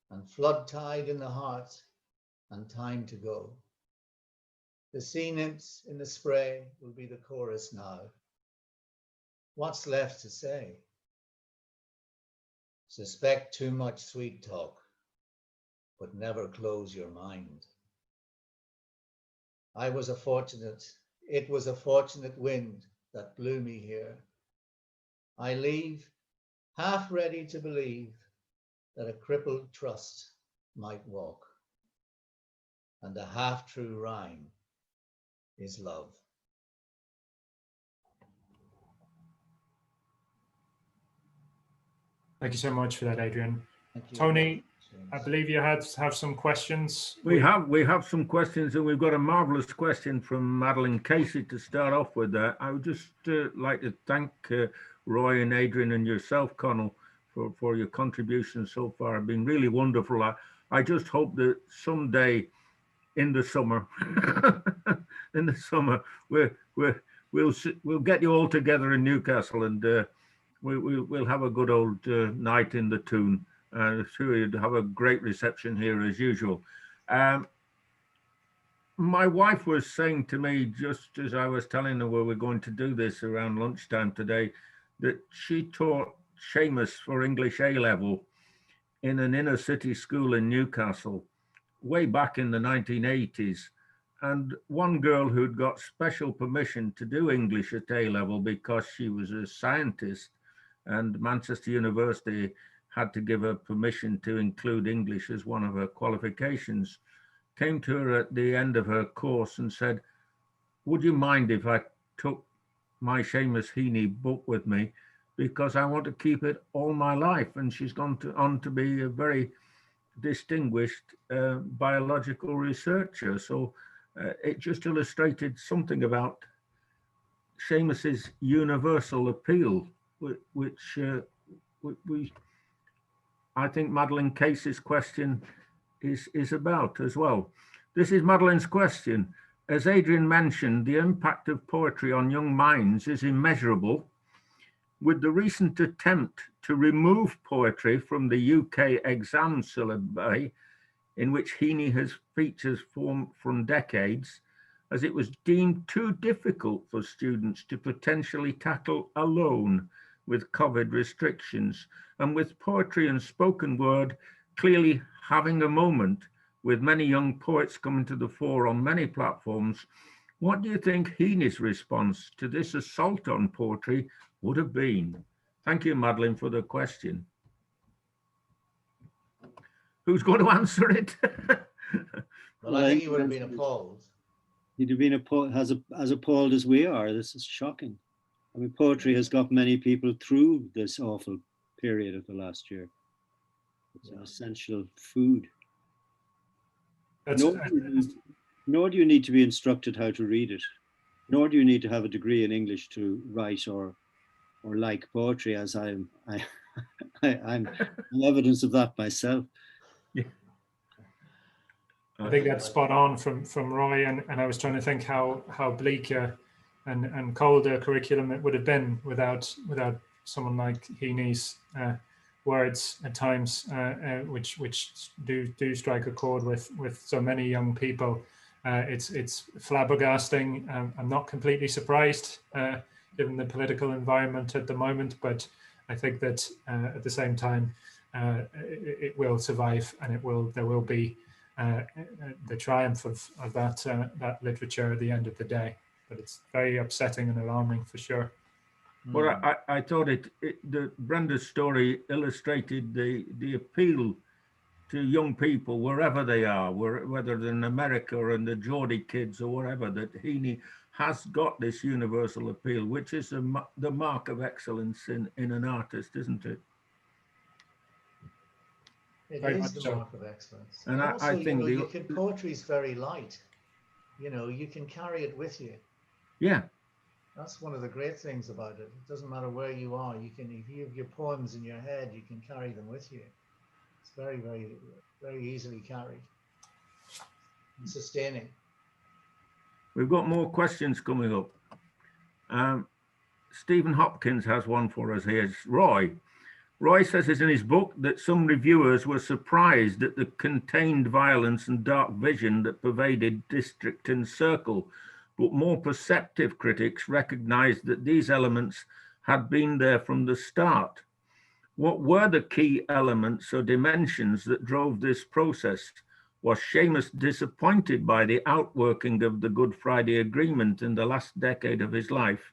and flood tide in the heart and time to go. The sea nymphs in the spray will be the chorus now. What's left to say? Suspect too much sweet talk, but never close your mind. It was a fortunate wind that blew me here. I leave half ready to believe that a crippled trust might walk, and the half-true rhyme is love. Thank you so much for that, Adrian. Thank you. Tony, I believe you have some questions. We have some questions, and we've got a marvelous question from Madeline Casey to start off with. I would just like to thank Roy and Adrian and yourself, Connal, for your contributions so far. Have been really wonderful. I just hope that someday in the summer, we'll get you all together in Newcastle, and we'll have a good old night in the Toon. Sure, you'd have a great reception here as usual. My wife was saying to me, just as I was telling her we were going to do this around lunchtime today, that she taught Seamus for English A-level in an inner city school in Newcastle way back in the 1980s. And one girl who'd got special permission to do English at A-level because she was a scientist, and Manchester University had to give her permission to include English as one of her qualifications, came to her at the end of her course and said, would you mind if I took my Seamus Heaney book with me, because I want to keep it all my life. And she's gone on to be a very distinguished biological researcher. So it just illustrated something about Seamus's universal appeal, which I think Madeline Casey's question is about as well. This is Madeline's question. As Adrian mentioned, the impact of poetry on young minds is immeasurable. With the recent attempt to remove poetry from the UK exam syllabi, in which Heaney has features from decades, as it was deemed too difficult for students to potentially tackle alone with COVID restrictions, and with poetry and spoken word clearly having a moment, with many young poets coming to the fore on many platforms, what do you think Heaney's response to this assault on poetry would have been? Thank you, Madeline, for the question. Who's going to answer it? Well, I think he would have been appalled. He'd have been as appalled as we are. This is shocking. I mean, poetry has got many people through this awful period of the last year. It's an essential food. Nor do you need to be instructed how to read it. Nor do you need to have a degree in English to write or like poetry, as I'm evidence of that myself. Yeah. I think that's spot on from Roy, and I was trying to think how bleak and cold a curriculum it would have been without someone like Heaney's words at times, which do strike a chord with so many young people. It's flabbergasting. I'm not completely surprised given the political environment at the moment, but I think that at the same time it will survive, and there will be the triumph of that literature at the end of the day. But it's very upsetting and alarming for sure. Well, I thought Brenda's story illustrated the appeal to young people wherever they are, whether they're in America or in the Geordie kids or wherever, that Heaney has got this universal appeal, which is the mark of excellence in an artist, isn't it? It is the mark of excellence. And also, I think poetry is very light. You can carry it with you. Yeah. That's one of the great things about it. It doesn't matter where you are. If you have your poems in your head, you can carry them with you. It's very, very, very easily carried and sustaining. We've got more questions coming up. Stephen Hopkins has one for us here. It's Roy. Roy says in his book that some reviewers were surprised at the contained violence and dark vision that pervaded District and Circle, but more perceptive critics recognized that these elements had been there from the start. What were the key elements or dimensions that drove this process? Was Seamus disappointed by the outworking of the Good Friday Agreement in the last decade of his life?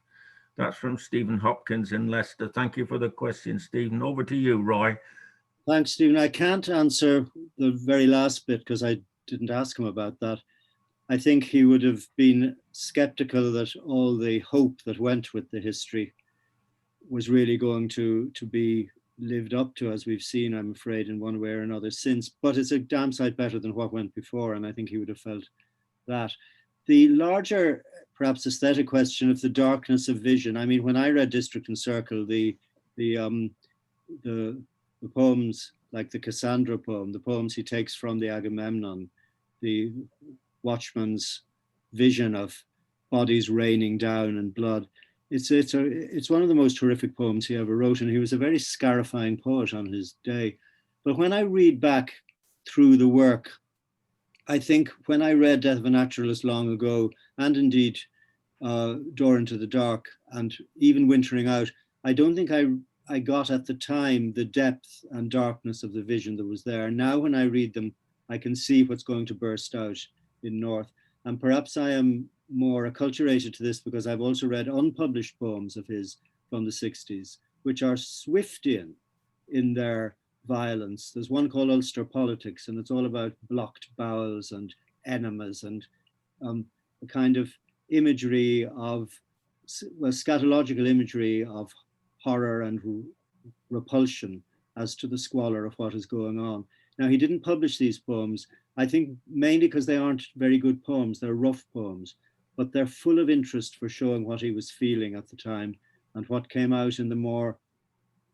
That's from Stephen Hopkins in Leicester. Thank you for the question, Stephen. Over to you, Roy. Thanks, Stephen. I can't answer the very last bit because I didn't ask him about that. I think he would have been skeptical that all the hope that went with the history was really going to be lived up to, as we've seen, I'm afraid, in one way or another since. But it's a damn sight better than what went before, and I think he would have felt that. The larger, perhaps aesthetic question of the darkness of vision. I mean, when I read District and Circle, the poems like the Cassandra poem, the poems he takes from the Agamemnon, the watchman's vision of bodies raining down and blood. It's one of the most horrific poems he ever wrote, and he was a very scarifying poet on his day. But when I read back through the work, I think when I read Death of a Naturalist long ago, and indeed Door into the Dark, and even Wintering Out, I don't think I got at the time the depth and darkness of the vision that was there. Now when I read them, I can see what's going to burst out in North. And perhaps I am more acculturated to this because I've also read unpublished poems of his from the 60s, which are Swiftian in their violence. There's one called Ulster Politics, and it's all about blocked bowels and enemas and a kind of imagery of, well, scatological imagery of horror and repulsion as to the squalor of what is going on. Now, he didn't publish these poems, I think mainly because they aren't very good poems. They're rough poems, but they're full of interest for showing what he was feeling at the time and what came out in the more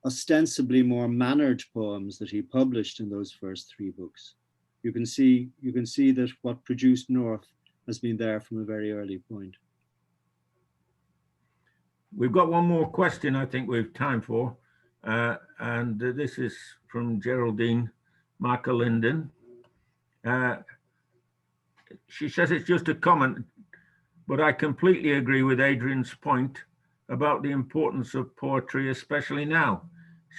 ostensibly more mannered poems that he published in those first 3 books. You can see that what produced North has been there from a very early point. We've got one more question I think we've time for, and this is from Geraldine Marker-Linden. She says it's just a comment, but I completely agree with Adrian's point about the importance of poetry, especially now.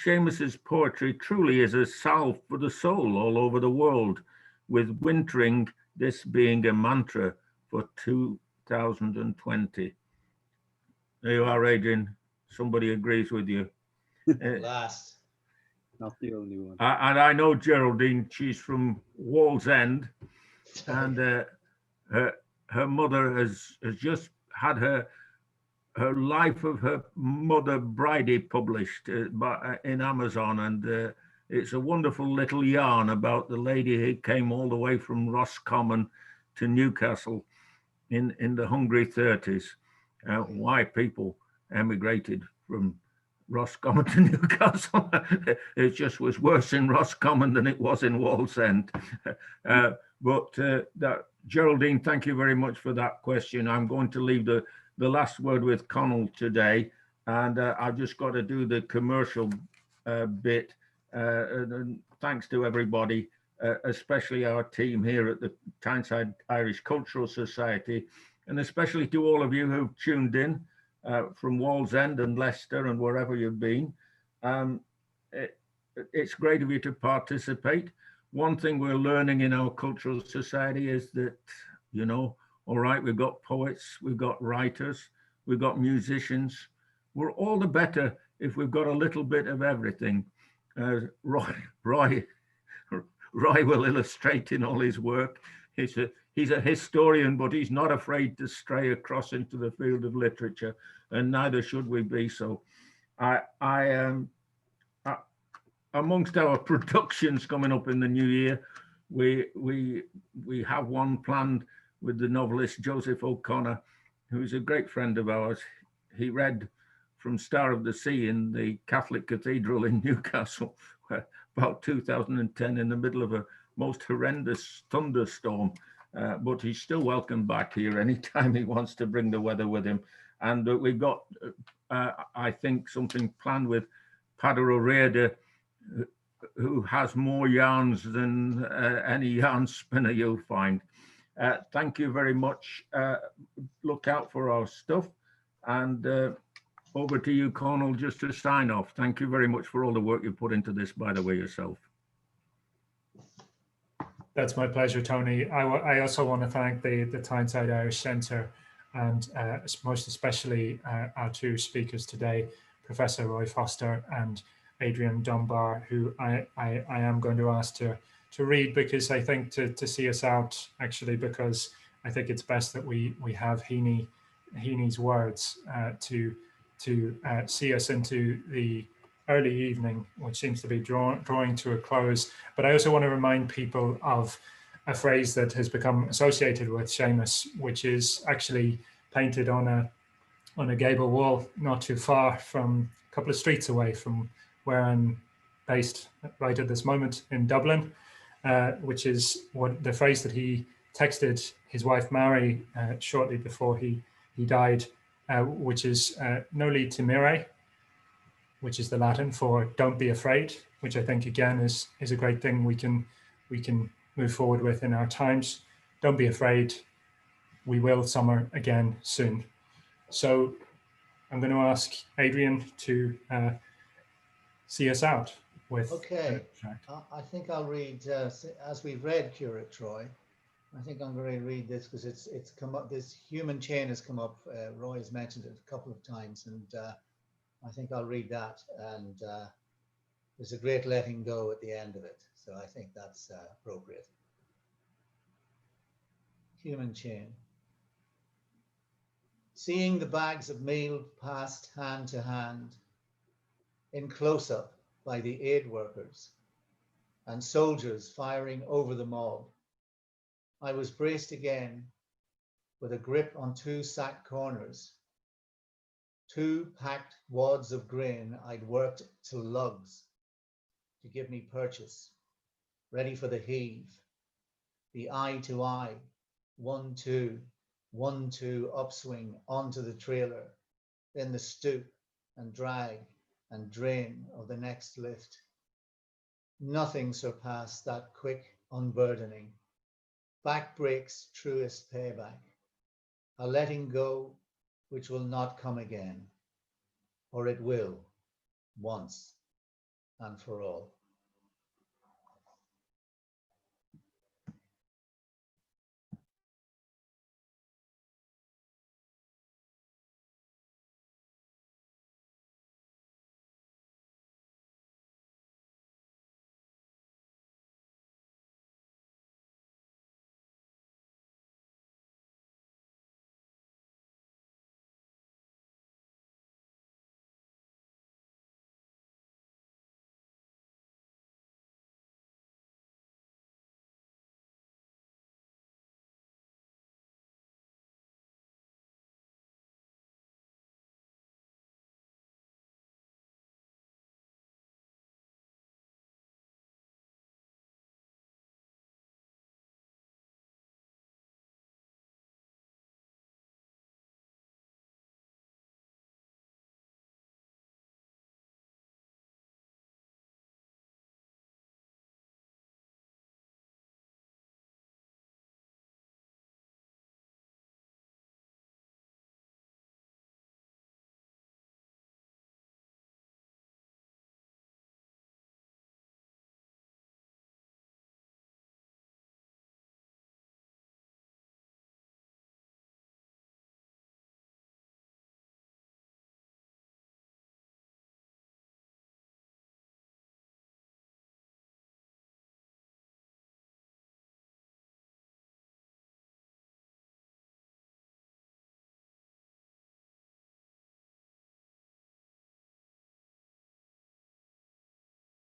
Seamus's poetry truly is a salve for the soul all over the world, with Wintering this being a mantra for 2020. There you are, Adrian. Somebody agrees with you. Last. Not the only one. And I know Geraldine, she's from Wallsend, and her mother has just had her Life of Her Mother Bridie published in Amazon, and it's a wonderful little yarn about the lady who came all the way from Roscommon to Newcastle in the hungry 30s. Why people emigrated from Roscommon to Newcastle. It just was worse in Roscommon than it was in Wallsend. Geraldine, thank you very much for that question. I'm going to leave the last word with Connal today, and I've just got to do the commercial bit. And thanks to everybody, especially our team here at the Tyneside Irish Cultural Society, and especially to all of you who've tuned in from Wallsend and Leicester and wherever you've been. It's great of you to participate. One thing we're learning in our cultural society is that, you know, all right, we've got poets, we've got writers, we've got musicians. We're all the better if we've got a little bit of everything. Roy will illustrate in all his work. He's a historian, but he's not afraid to stray across into the field of literature, and neither should we be. So amongst our productions coming up in the new year, we have one planned with the novelist Joseph O'Connor, who's a great friend of ours. He read from Star of the Sea in the Catholic Cathedral in Newcastle about 2010 in the middle of a most horrendous thunderstorm. But he's still welcome back here anytime he wants to bring the weather with him. And we've got, I think, something planned with Padder O'Riordan, who has more yarns than any yarn spinner you'll find. Thank you very much. Look out for our stuff. And over to you, Connal, just to sign off. Thank you very much for all the work you put into this, by the way, yourself. That's my pleasure, Tony. I also want to thank the Tyneside Irish Centre and most especially our 2 speakers today, Professor Roy Foster and Adrian Dunbar, who I am going to ask to read, because I think to see us out, actually, because I think it's best that we have Heaney's words to see us into the early evening, which seems to be drawing to a close. But I also want to remind people of a phrase that has become associated with Seamus, which is actually painted on a gable wall not too far from, a couple of streets away from where I'm based right at this moment in Dublin, which is what the phrase that he texted his wife Mary shortly before he died, which is noli timere, which is the Latin for "don't be afraid," which I think again is a great thing we can move forward with in our times. Don't be afraid. We will summer again soon. So I'm going to ask Adrian to see us out with. Okay, I think I'll read, as we've read Curate Troy, I think I'm going to read this because it's come up, this human chain has come up, Roy has mentioned it a couple of times, and I think I'll read that, and there's a great letting go at the end of it, so I think that's appropriate. Human chain. Seeing the bags of meal passed hand to hand, in close-up by the aid workers, and soldiers firing over the mob, I was braced again with a grip on two sack corners, two packed wads of grain I'd worked to lugs to give me purchase, ready for the heave, the eye to eye, 1, 2, 1, 2 upswing onto the trailer, then the stoop and drag and drain of the next lift. Nothing surpassed that quick unburdening, backbreak's truest payback, a letting go which will not come again, or it will, once and for all.